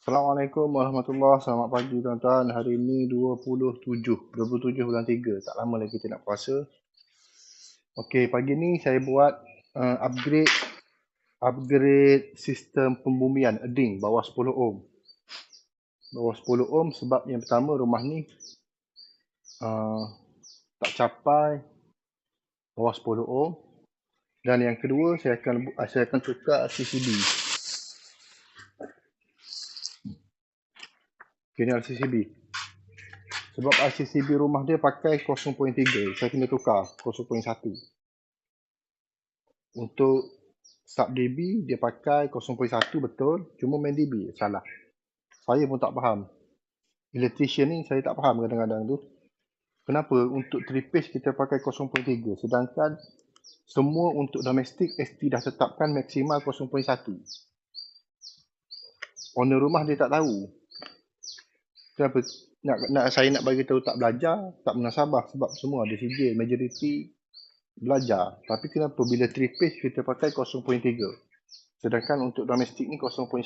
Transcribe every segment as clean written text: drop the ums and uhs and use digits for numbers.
Assalamualaikum warahmatullahi. Selamat pagi tuan-tuan. Hari ini 27 bulan 3. Tak lama lagi kita nak puasa. Okey, pagi ni saya buat upgrade sistem pembumian earding bawah 10 ohm. Bawah 10 ohm sebab yang pertama rumah ni tak capai bawah 10 ohm, dan yang kedua saya akan tukar RCCB. Kini RCCB. Sebab RCCB rumah dia pakai 0.3, saya kena tukar 0.1. Untuk sub dB dia pakai 0.1 betul, cuma main dB salah. Saya pun tak faham. Electrician ni saya tak faham kadang-kadang tu. Kenapa untuk 3 phase kita pakai 0.3 sedangkan semua untuk domestik ST dah tetapkan maksimal 0.1. Owner rumah dia tak tahu. Kenapa saya nak bagi tahu tak belajar, tak munasabah sebab semua ada sijil majoriti belajar. Tapi kenapa bila 3 phase kita pakai 0.3 sedangkan untuk domestik ni 0.1.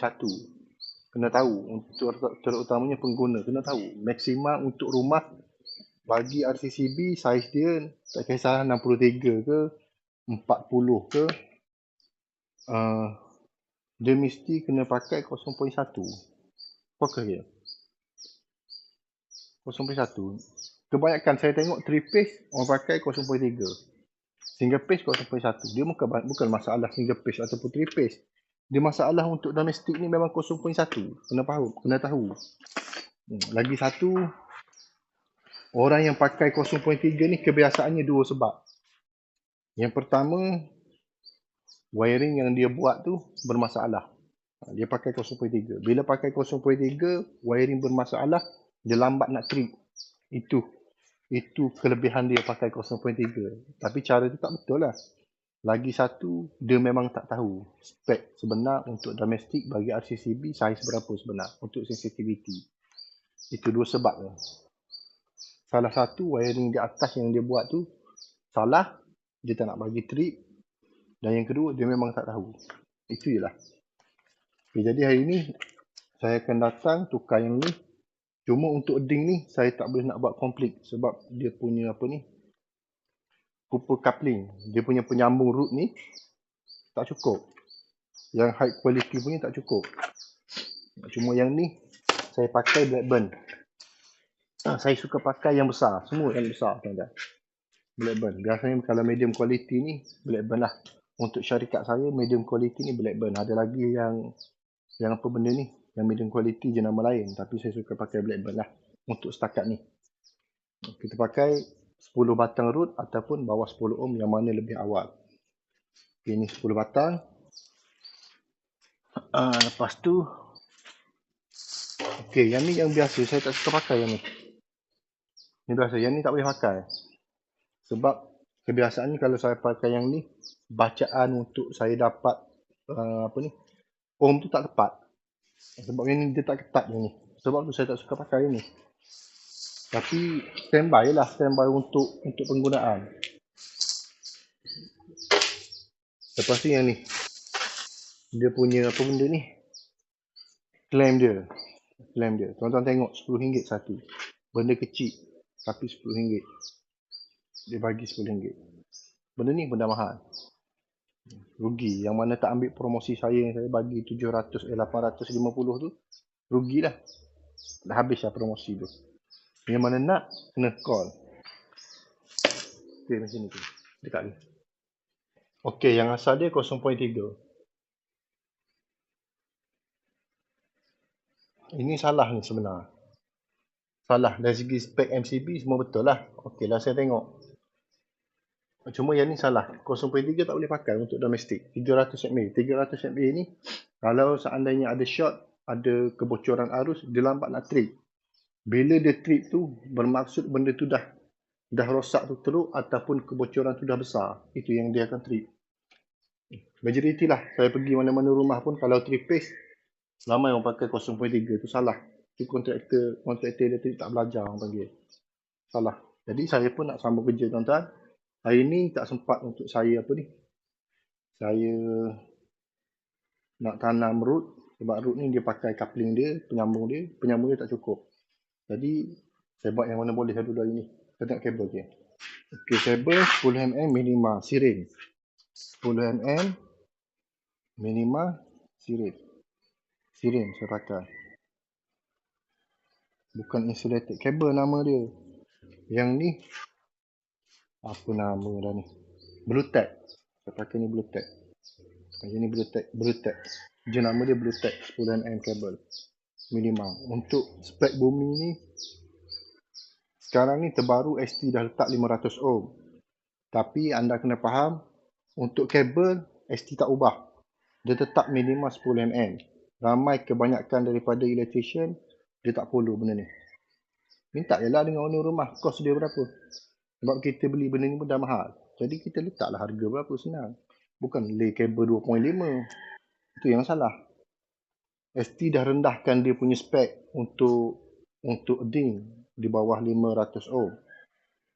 Kena tahu, untuk terutamanya pengguna kena tahu maksimal untuk rumah bagi RCCB saiz dia tak kisah 63 ke 40 ke, dia mesti kena pakai 0.1. Apakah dia 0.1? Kebanyakan saya tengok 3 phase orang pakai 0.3, single phase 0.1. Dia bukan masalah single phase ataupun 3 phase. Dia masalah untuk domestik ni memang 0.1. Kena tahu. Lagi satu, orang yang pakai 0.3 ni kebiasaannya dua sebab. Yang pertama, wiring yang dia buat tu bermasalah. Dia pakai 0.3. Bila pakai 0.3, wiring bermasalah, dia lambat nak trip. Itu kelebihan dia pakai 0.3. Tapi cara tu tak betul lah. Lagi satu, dia memang tak tahu spek sebenar untuk domestik bagi RCCB saiz berapa sebenar untuk sensitivity. Itu dua sebab lah. Salah satu, wiring di atas yang dia buat tu salah, dia tak nak bagi trip. Dan yang kedua, dia memang tak tahu. Itu je lah. Okay, jadi hari ni saya akan datang tukar yang ni. Cuma untuk earding ni saya tak boleh nak buat komplit sebab dia punya couple coupling, dia punya penyambung root ni tak cukup. Yang high quality punya tak cukup. Cuma yang ni saya pakai Blackburn. Saya suka pakai yang besar, semua yang besar tuan-tuan. Blackburn. Biasanya kalau medium quality ni Blackburn lah. Untuk syarikat saya medium quality ni Blackburn. Ada lagi yang apa benda ni, yang medium quality je nama lain, tapi saya suka pakai Blackburn lah untuk setakat ni. Kita pakai 10 batang root ataupun bawah 10 ohm yang mana lebih awal. Okay, ni 10 batang. Lepas tu okay, yang ni yang biasa, saya tak suka pakai yang ni. Ni biasa, yang ni tak boleh pakai. Sebab kebiasaannya kalau saya pakai yang ni, bacaan untuk saya dapat ohm tu tak tepat. Sebab yang ni dia tak ketat yang ni. Sebab tu saya tak suka pakai yang ni. Tapi standby lah, standby untuk penggunaan. Lepas tu yang ni, dia punya apa benda ni, clamp dia. Tuan-tuan tengok RM10 satu. Benda kecil tapi RM10. Dia bagi RM10. Benda ni benda mahal. Rugi. Yang mana tak ambil promosi saya yang saya bagi 850 tu, rugilah. Dah habis lah promosi tu. Yang mana nak, kena call. Okay, macam ni tu. Dekat ni. Okay, yang asal dia 0.3. Ini salah ni sebenar. Salah. Dari segi spek MCB semua betul lah. Okey lah, saya tengok. Cuma yang ni salah. 0.3 tak boleh pakai untuk domestik. 300 mA. 300 mA ni, kalau seandainya ada short, ada kebocoran arus, dia lambat nak trip. Bila dia trip tu, bermaksud benda tu dah rosak tu teruk ataupun kebocoran tu dah besar. Itu yang dia akan trip. Majoriti lah. Saya pergi mana-mana rumah pun, kalau 3 phase, ramai orang pakai 0.3 tu salah. Itu kontraktor elektrik tak belajar orang panggil. Salah. Jadi saya pun nak sambung kerja tuan-tuan. Hari ni tak sempat untuk saya Saya nak tanam root. Sebab root ni dia pakai coupling dia, penyambung dia tak cukup. Jadi saya buat yang mana boleh dulu hari ni. Kita tengok kabel je. Okey, kabel 10mm minima sirin. 10mm minima sirin. Sirin saya pakai. Bukan insulated kabel nama dia. Yang ni apa nama dah ni? Bluetech. Saya pakai ni Bluetech. Yang ni Bluetech. Dia nama dia Bluetech 10mm kabel minima. Untuk spek bumi ni sekarang ni terbaru ST dah letak 500 ohm. Tapi anda kena faham, untuk kabel ST tak ubah. Dia tetap minima 10mm. Ramai kebanyakan daripada electrician, dia tak follow benda ni. Minta je lah dengan owner rumah, kos dia berapa. Sebab kita beli benda ni pun dah mahal. Jadi kita letaklah harga berapa, senang. Bukan lay kabel 2.5. Itu yang salah. ST dah rendahkan dia punya spek untuk ding di bawah 500 ohm.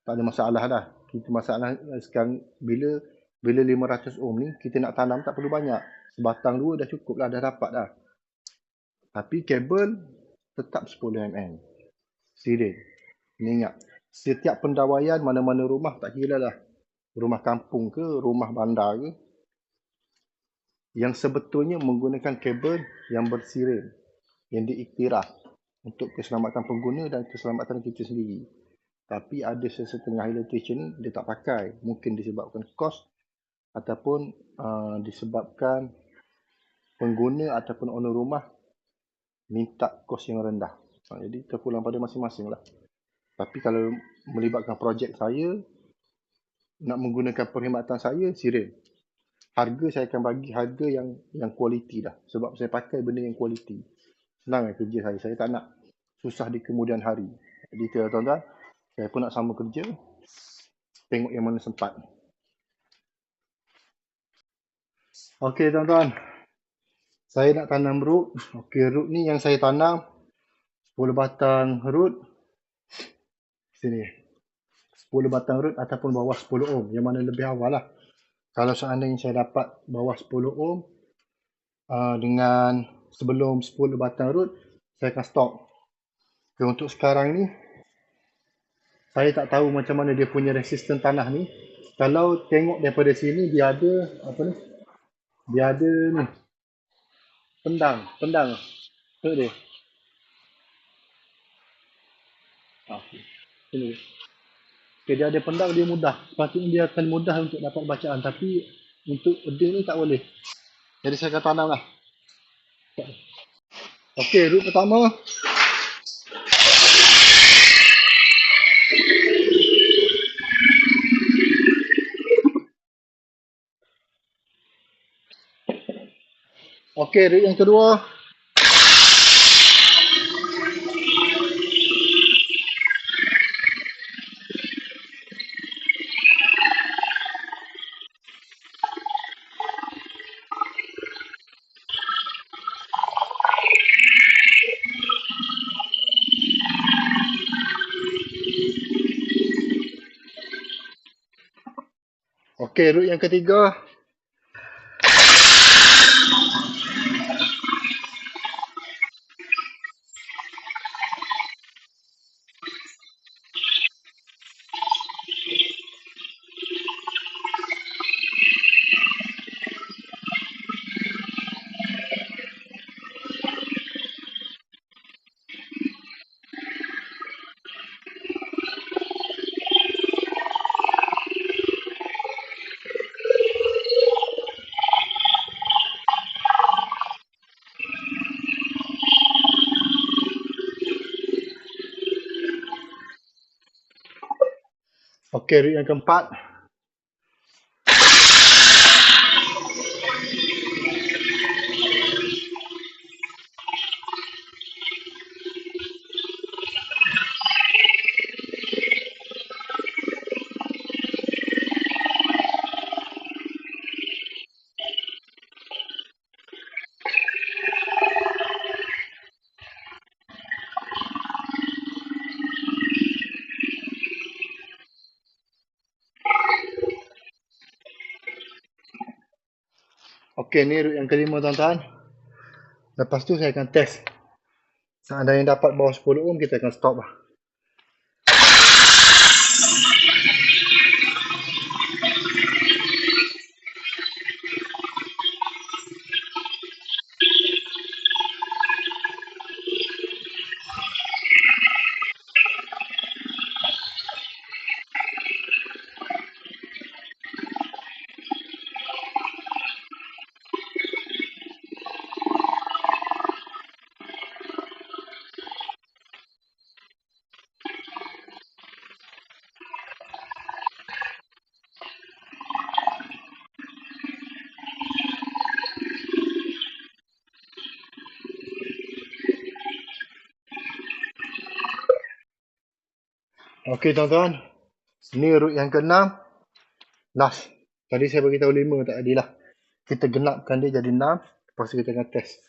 Tak ada masalah dah. Kita masalah sekarang bila 500 ohm ni kita nak tanam tak perlu banyak. Sebatang dua dah cukup lah, dah dapat dah. Tapi kabel tetap 10mm. Sirin. Ni ingat. Setiap pendawaian mana-mana rumah tak kira lah. Rumah kampung ke, rumah bandar ke. Yang sebetulnya menggunakan kabel yang bersirin. Yang diiktiraf. Untuk keselamatan pengguna dan keselamatan kita sendiri. Tapi ada sesetengah electrician ni dia tak pakai. Mungkin disebabkan kos ataupun disebabkan pengguna ataupun owner rumah minta kos yang rendah. Jadi terpulang pada masing-masing lah. Tapi kalau melibatkan projek saya, nak menggunakan perkhidmatan saya, sirin. Harga saya akan bagi harga yang kualiti dah. Sebab saya pakai benda yang kualiti. Senang kerja saya. Saya tak nak susah di kemudian hari. Jadi tuan-tuan, saya pun nak sama kerja. Tengok yang mana sempat. Okey tuan-tuan. Saya nak tanam root. Okey, root ni yang saya tanam 10 batang root. Sini. 10 batang root ataupun bawah 10 ohm. Yang mana lebih awal lah. Kalau seandainya saya dapat bawah 10 ohm dengan sebelum 10 batang root, saya akan stop. Okay, untuk sekarang ni, saya tak tahu macam mana dia punya resisten tanah ni. Kalau tengok daripada sini, dia ada apa ni? Dia ada ni. Pendang. Tengok dia. Okay. Sini. Okay, dia ada pendang, dia mudah. Sepatutnya dia akan mudah untuk dapat bacaan. Tapi untuk dia ni tak boleh. Jadi saya akan tanam lah. Okey, root pertama. Okey, root yang kedua. Okey, root yang ketiga. Okey, root yang keempat. Okey, ni root yang kelima tuan-tuan. Lepas tu saya akan test. Seandainya dapat bawah 10 ohm, kita akan stop lah. Okey tuan-tuan, ni root yang ke-6. Last. Tadi saya bagi tahu 5, tak adil lah. Kita genapkan dia jadi 6. Lepas tu kita akan test.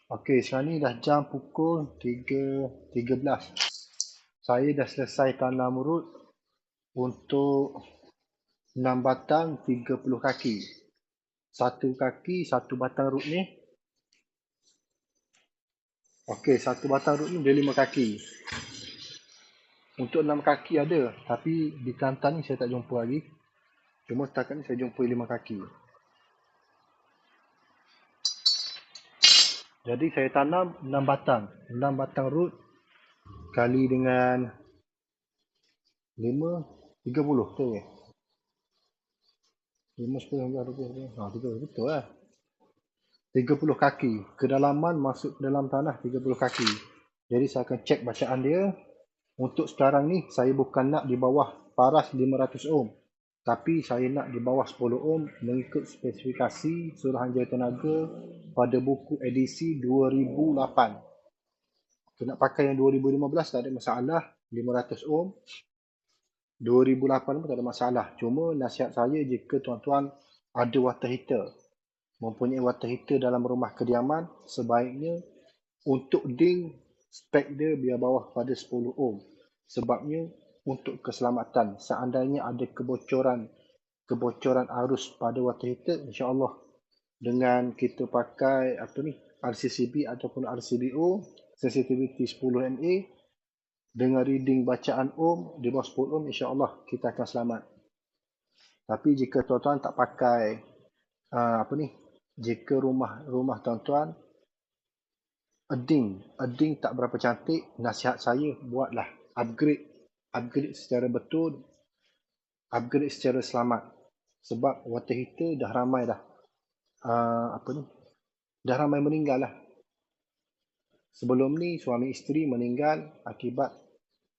Okey, sekarang ni dah jam pukul 3.13. Saya dah selesai tanam root untuk 6 batang 30 kaki. Satu kaki, satu batang root ni. Okey, satu batang root ni dia 5 kaki. Untuk 6 kaki ada, tapi di Kelantan ni saya tak jumpa lagi. Cuma setakat ni saya jumpa 5 kaki. Jadi saya tanam 6 batang. 6 batang root kali dengan 5, 30 betul ke? 5, 10, 15, 20. 30 betul lah. 30 kaki. Kedalaman masuk ke dalam tanah 30 kaki. Jadi saya akan cek bacaan dia. Untuk sekarang ni saya bukan nak di bawah paras 500 ohm. Tapi saya nak di bawah 10 ohm mengikut spesifikasi Suruhanjaya Tenaga pada buku edisi 2008. Kita nak pakai yang 2015 tak ada masalah, 500 ohm. 2008 pun tak ada masalah. Cuma nasihat saya jika tuan-tuan ada water heater, mempunyai water heater dalam rumah kediaman, sebaiknya untuk ding spek dia biar bawah pada 10 ohm. Sebabnya untuk keselamatan, seandainya ada kebocoran arus pada water heater, insya-Allah dengan kita pakai RCCB ataupun RCBO, sensitivity 10 mA dengan reading bacaan ohm di bawah 10 ohm, insya-Allah kita akan selamat. Tapi jika tuan-tuan tak pakai jika rumah tuan-tuan Edding tak berapa cantik, nasihat saya buatlah upgrade secara betul, upgrade secara selamat. Sebab water heater dah ramai dah dah ramai meninggal lah. Sebelum ni suami isteri meninggal akibat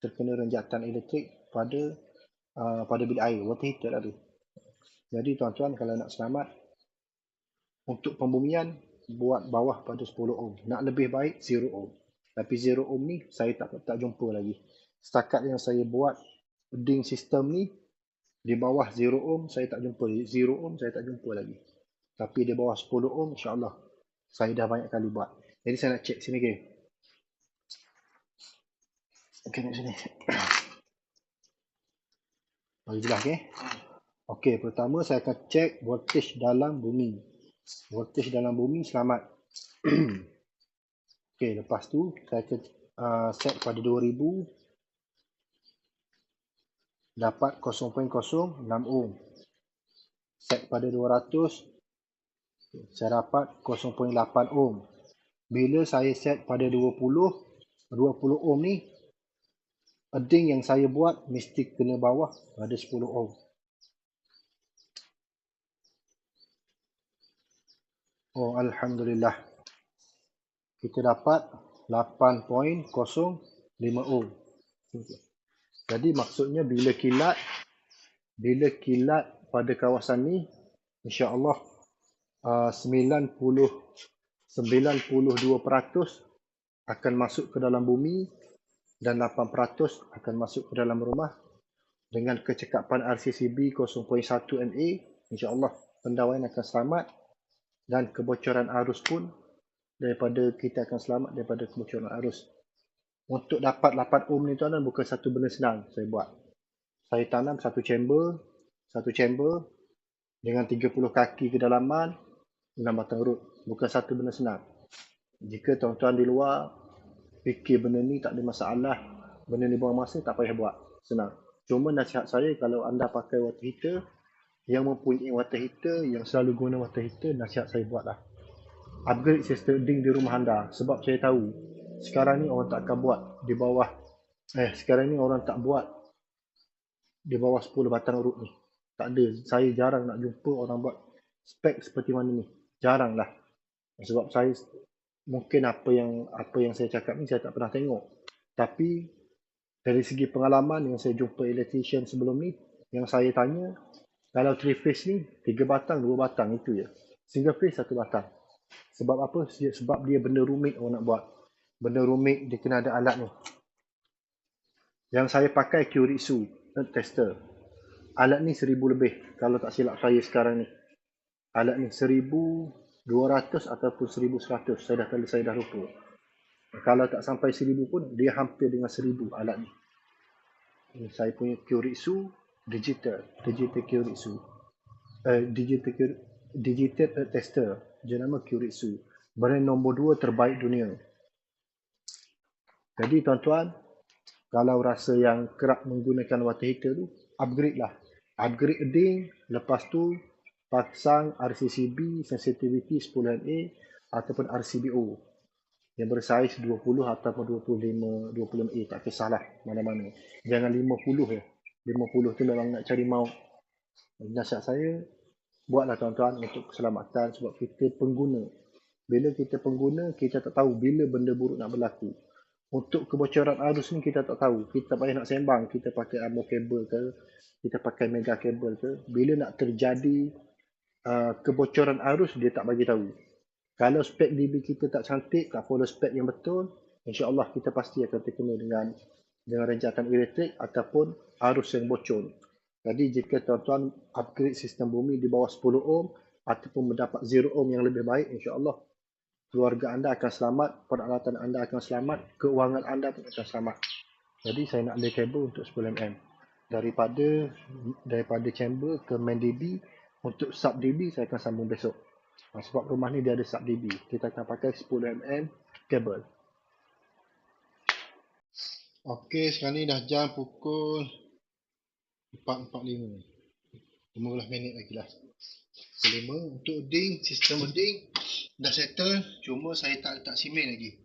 terkena renjatan elektrik pada bilik air, water heater tadi. Jadi tuan-tuan kalau nak selamat, untuk pembumian buat bawah pada 10 ohm. Nak lebih baik 0 ohm. Tapi 0 ohm ni saya tak jumpa lagi. Setakat yang saya buat ding sistem ni di bawah 0 ohm saya tak jumpa. 0 ohm saya tak jumpa lagi. Tapi di bawah 10 ohm insya-Allah saya dah banyak kali buat. Jadi saya nak cek sini ke. Okey, nak sini. Bagi jelas ke. Okey, pertama saya akan cek voltage dalam bumi. Voltage dalam bumi selamat. Okey, lepas tu saya akan set pada 2000, dapat 0.06 ohm. Set pada 200, saya dapat 0.8 ohm. Bila saya set pada 20 ohm ni, edding yang saya buat mesti kena bawah pada 10 ohm. Oh, alhamdulillah. Kita dapat 8.05 ohm. Jadi maksudnya bila kilat pada kawasan ni, insya-Allah 92% akan masuk ke dalam bumi dan 8% akan masuk ke dalam rumah. Dengan kecekapan RCCB 0.1 MA, insya-Allah pendawaian akan selamat dan kebocoran arus pun kita akan selamat daripada kebocoran arus. Untuk dapat 8 ohm ni tuan-tuan bukan satu benda senang saya buat. Saya tanam satu chamber dengan 30 kaki kedalaman, 6 batang root. Bukan satu benda senang. Jika tuan-tuan di luar fikir benda ni tak ada masalah, benda ni buang masa, tak payah buat. Senang. Cuma nasihat saya, kalau anda pakai water heater, yang mempunyai water heater, yang selalu guna water heater, nasihat saya buatlah. Upgrade sistem ding di rumah anda. Sebab saya tahu, sekarang ni orang tak akan buat di bawah, sekarang ni orang tak buat di bawah 10 batang root ni. Tak ada. Saya jarang nak jumpa orang buat spek seperti mana ni. Jarang lah. Sebab saya, mungkin apa yang saya cakap ni saya tak pernah tengok. Tapi dari segi pengalaman yang saya jumpa electrician sebelum ni, yang saya tanya, kalau 3 phase ni 3 batang, 2 batang itu je. Single phase 1 batang. Sebab apa? Sebab dia benda rumit orang nak buat. Benda rumit dia kena ada alat ni. Yang saya pakai Kyuritsu tester. Alat ni 1000 lebih kalau tak silap saya sekarang ni. Alat ni 1200 ataupun 1100. Saya dah lupa. Kalau tak sampai 1000 pun, dia hampir dengan 1000 alat ni. Ini saya punya Kyuritsu digital Kyuritsu. Digital tester. Dia nama Kyuritsu. Brand nombor 2 terbaik dunia. Jadi tuan-tuan, kalau rasa yang kerap menggunakan water heater tu, upgrade lah. Upgrade ding, lepas tu pasang RCCB sensitivity 10 MA ataupun RCBO yang bersaiz 20 ataupun 25 MA, tak kisahlah mana-mana. Jangan 50 ya. 50 tu memang nak cari maut. Nasihat saya, buatlah tuan-tuan untuk keselamatan, sebab kita pengguna. Bila kita pengguna, kita tak tahu bila benda buruk nak berlaku. Untuk kebocoran arus ni kita tak tahu. Kita tak payah nak sembang. Kita pakai armor kabel ke, kita pakai mega kabel ke. Bila nak terjadi kebocoran arus, dia tak bagi tahu. Kalau spek DB kita tak cantik, tak follow spek yang betul, insya-Allah kita pasti akan terkena dengan renjakan elektrik ataupun arus yang bocor. Jadi jika tuan-tuan upgrade sistem bumi di bawah 10 ohm ataupun mendapat 0 ohm yang lebih baik, insya-Allah keluarga anda akan selamat, peralatan anda akan selamat, keuangan anda pun akan selamat. Jadi saya nak lay kabel untuk 10 mm. Daripada chamber ke main DB, untuk sub DB saya akan sambung besok. Sebab rumah ni dia ada sub DB. Kita akan pakai 10 mm kabel. Okey, sekarang ni dah jam pukul 4.45. 15 minit lagi lah. 5. Untuk ding, sistem ding dah settle, cuma saya tak letak simen lagi.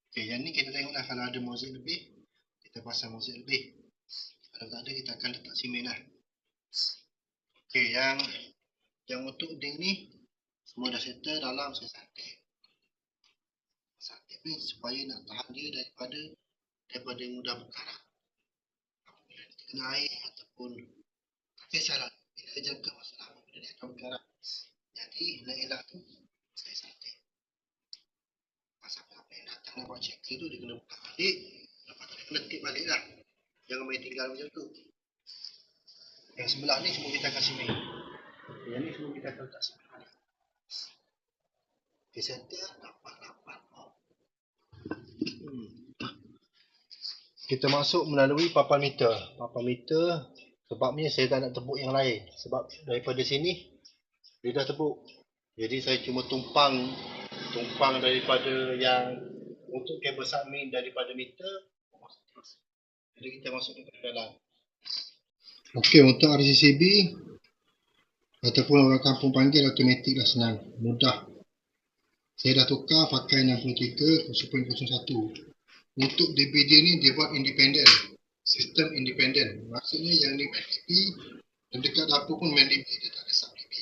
Okey, yang ni kita tengoklah, kalau ada mozaik lebih, kita pasang mozaik lebih. Kalau tak ada, kita akan letak simen lah. Okey, yang untuk ding ni semua dah settle, dalam saya santai ni supaya nak tahan dia daripada mudah berkarat. Apabila dia kena air ataupun tak kisahlah, bila jangka masa lama dia akan berkarat. Jadi nak elak tu saya santai. Pasal apa yang datang nak buat checker tu, dia kena buka balik, lepas tu dia kena tip balik lah. Jangan main tinggal macam tu. Yang sebelah ni semua kita akan simen. Yang ni semua kita akan letak simen balik. Okay, center dapat. Kita masuk melalui papan meter. Papan meter, sebabnya saya tak nak tepuk yang lain. Sebab daripada sini dia dah tepuk. Jadi saya cuma tumpang daripada yang untuk kabel submain daripada meter. Jadi kita masuk ke dalam. Okey, untuk RCCB ataupun orang kampung panggil automatik lah, senang, mudah. Saya dah tukar pakai 63 0.01. Untuk DPD ni dia buat independen, sistem independen. Maksudnya yang ni main DP dan dekat dapur pun main DP, dia tak ada sub DP.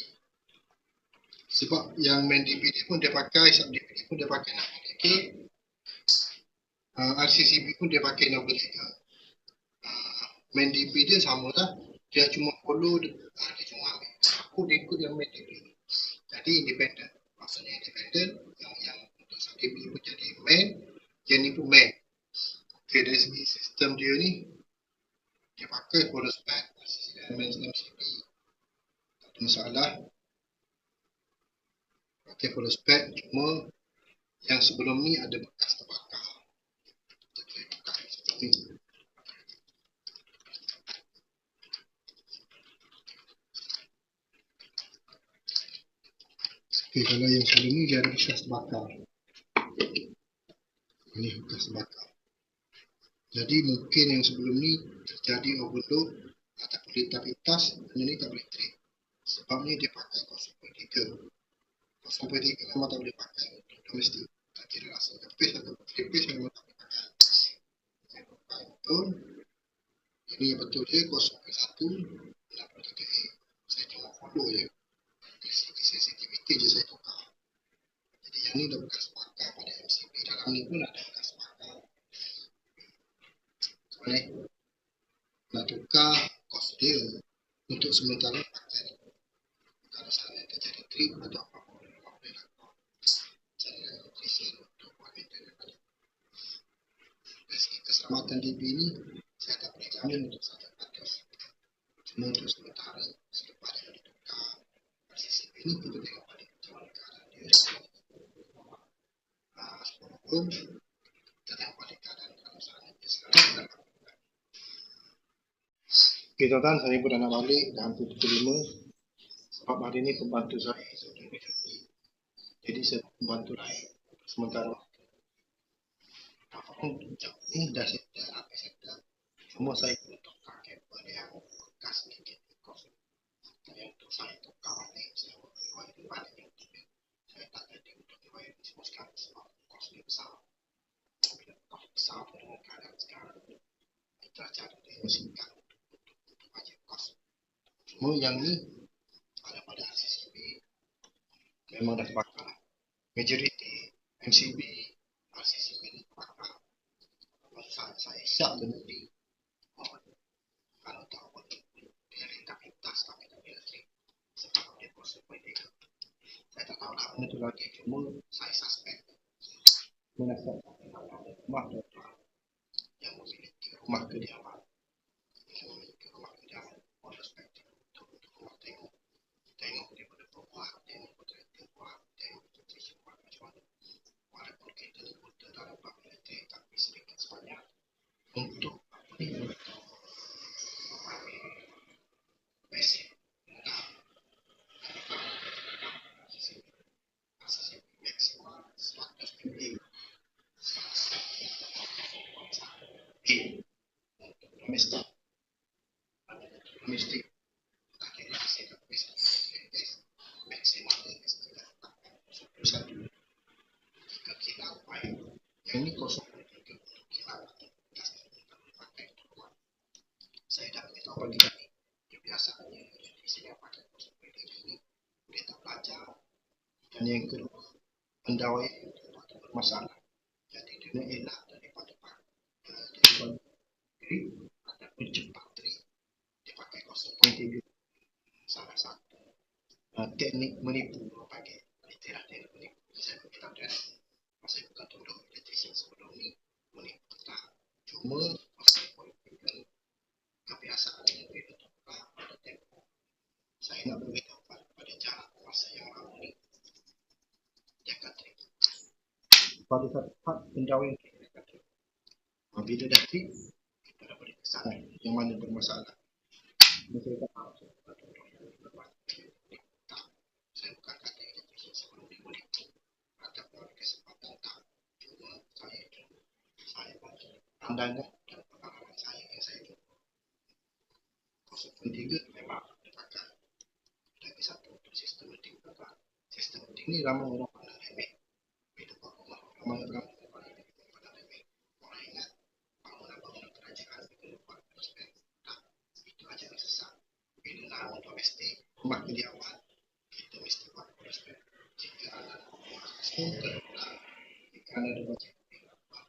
Sebab yang main DP pun dia pakai, sub DP pun dia pakai 60K RCCB pun dia pakai nombor 3. Main DP dia sama lah. Dia cuma follow, dia cuma ambil. Aku dia ikut yang main DP. Jadi independen. Maksudnya independen, yang untuk DP pun jadi main, yang ni pun main. Okay, dari segi sistem dia ni, dia pakai follow spec, main MCP. Tak ada masalah. Pakai follow spec, cuma yang sebelum ni ada bekas terbakar. Okay, kalau yang sebelum ni dia ada bekas terbakar. Ini bekas terbakar. Jadi mungkin yang sebelum ni terjadi overload ataupun dia tak pintas, benda ni tak boleh trade. Sebab ni dia pakai 0.3. 0.3 memang tak boleh pakai untuk domestik. Tak kira rasa kepis atau tripis memang tak boleh pakai. Saya pakai betul. Ini yang betul dia 0.1 63A. Saya cuma follow je. Dari segi sensitivity je saya tukar. Jadi yang ni dah bekas pakai pada MCP. Dalam ni pun ada bekas pakai. Boleh nak tukar kos dia untuk sementara pakai. Kalau sana terjadi trip atau apa-apa boleh lakukan. Cari nutrisi untuk buat maintenance. Dari segi keselamatan DP ni saya tak boleh jamin untuk 100%. Cuma untuk sementara selepas dia ditukar RCCB ni kita tengok pada macam keadaan dia. Sebelum kita tengok pada keadaan kalau sana dia sekarang. Okay tuan-tuan, saya pun dah nak balik dah hampir pukul 5 sebab hari ni pembantu saya sudah cuti. Jadi saya membantu lain sementara waktu. Apapun jam ni dah settle. Cuma saya pun tukar kabel yang bekas sedikit kos. Yang untuk saya tukar balik, saya wiring balik yang tiba. Saya tak jadi untuk wiring semua sekarang sebab kos ni besar. Bila kos besar pun dengan keadaan sekarang, kita cari dia yang singkat untuk wajib kos. Cuma yang ni ada pada RCCB memang dah terbakar. Majoriti MCB RCCB ni terbakar. Saya syak benda ni. Kalau tak boleh dia rentak pintas tapi tak boleh trip. Sebab dia proses boleh. Saya tak tahu lah benda tu lagi. Cuma saya suspek. Menasab rumah tuan yang memiliki rumah kediaman. Yang memiliki rumah kediaman. On perspektif untuk rumah tengok. Tengok daripada bawah. Tengok daripada bawah. Tengok nutrisi buat macam mana. Walaupun kita ni buta dalam pability tapi sedikit sebanyak. Untuk apa ni? Basic. Maksimal 100 mili. Untuk domestik. Domestik. Tak kira saya tak bisa. Maksimal ini sudah 1. Jika kilau baik. Yang ini 0.3 untuk kilau atau gas kita boleh pakai untuk rumah. Saya dah beritahu bagi tadi. Biasanya di sini pakai 0.3 ini dia tak belajar. Dan yang kedua, pendawai itu bermasalah. Jadi dia elak daripada trip ataupun cepat trip. Dia pakai 0.3. Salah satu teknik menipu pakai istilah teknik menipu. Saya beritahu dia. Saya bukan tolong elektrisien sebelum ni menipu tak. Cuma 0.3 kebiasaan yang dia tukar pada tempoh. Saya nak beritahu pada jarak kuasa yang lama ni. Dia akan trip. Pada satu part pendawai dia akan trip. Bila dah trip, kita dah boleh kesana yang mana bermasalah. Saya tak tahu saya bukan tolong yang berbuat. Tak. Saya bukan kata elektrisien sebelum ni menipu. Ataupun kesempatan tak. Cuma saya baca pandangan dan pengalaman saya yang saya jumpa. 0.3 memang dipakai. Lagi satu untuk sistem meeting. Sistem meeting ni ramai orang pandang remeh. Bila buat rumah, ramai orang pandang remeh. Orang ingat bangunan-bangunan kerajaan kita buat prospek. Tak, itu aja yang sesat. Bila nak domestik, rumah kediaman, kita mesti buat prospek. Jika anak rumah semua terulang, jika ada wajib buat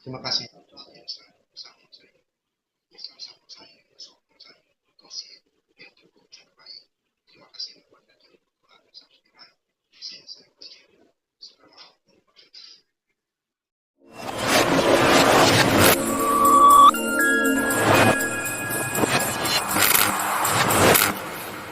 Terima kasih.